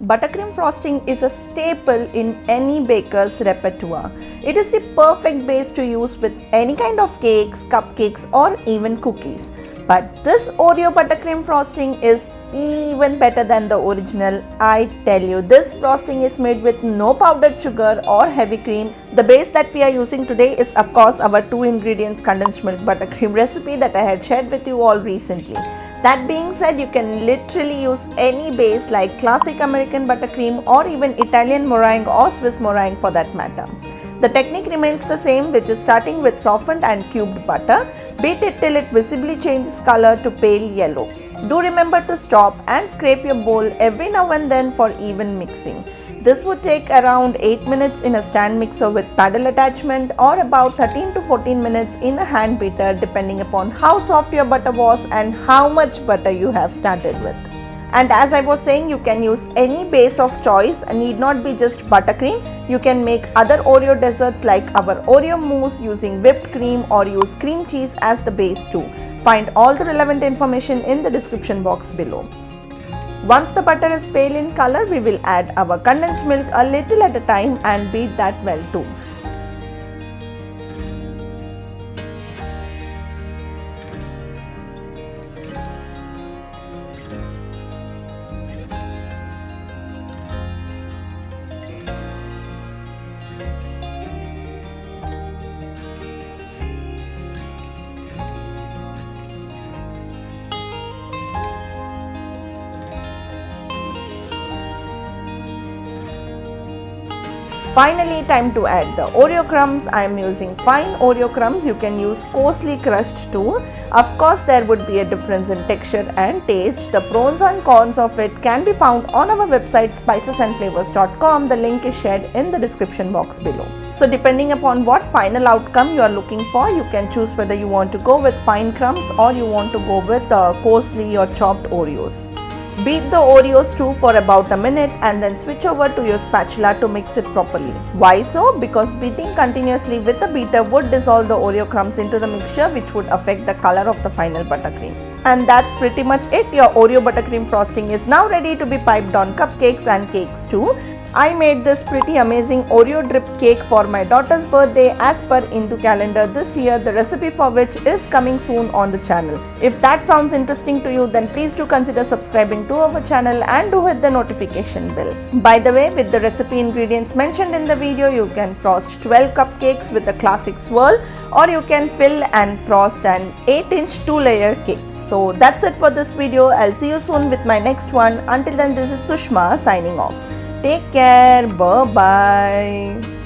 Buttercream frosting is a staple in any baker's repertoire. It is the perfect base to use with any kind of cakes, cupcakes or even cookies. But this Oreo buttercream frosting is even better than the original. I tell you, this frosting is made with no powdered sugar or heavy cream. The base that we are using today is of course our 2 ingredients condensed milk buttercream recipe that I had shared with you all recently. That being said, you can literally use any base like classic American buttercream or even Italian meringue or Swiss meringue for that matter. The technique remains the same, which is starting with softened and cubed butter. Beat it till it visibly changes color to pale yellow. Do remember to stop and scrape your bowl every now and then for even mixing. This would take around 8 minutes in a stand mixer with paddle attachment or about 13 to 14 minutes in a hand beater depending upon how soft your butter was and how much butter you have started with. And as I was saying, you can use any base of choice, need not be just buttercream. You can make other Oreo desserts like our Oreo mousse using whipped cream or use cream cheese as the base too. Find all the relevant information in the description box below. Once the butter is pale in color, we will add our condensed milk a little at a time and beat that well too. Finally, time to add the Oreo crumbs. I am using fine Oreo crumbs. You can use coarsely crushed too. Of course, there would be a difference in texture and taste. The pros and cons of it can be found on our website spicesandflavors.com. The link is shared in the description box below. So depending upon what final outcome you are looking for, you can choose whether you want to go with fine crumbs or you want to go with coarsely or chopped Oreos. Beat the Oreos too for about a minute and then switch over to your spatula to mix it properly. Why so? Because beating continuously with the beater would dissolve the Oreo crumbs into the mixture, which would affect the color of the final buttercream. And that's pretty much it. Your Oreo buttercream frosting is now ready to be piped on cupcakes and cakes too. I made this pretty amazing Oreo drip cake for my daughter's birthday as per Hindu calendar this year, the recipe for which is coming soon on the channel. If that sounds interesting to you, then please do consider subscribing to our channel and do hit the notification bell. By the way, with the recipe ingredients mentioned in the video, you can frost 12 cupcakes with a classic swirl, or you can fill and frost an 8-inch 2-layer cake. So that's it for this video. I'll see you soon with my next one. Until then, this is Sushma signing off. Take care. Bye-bye.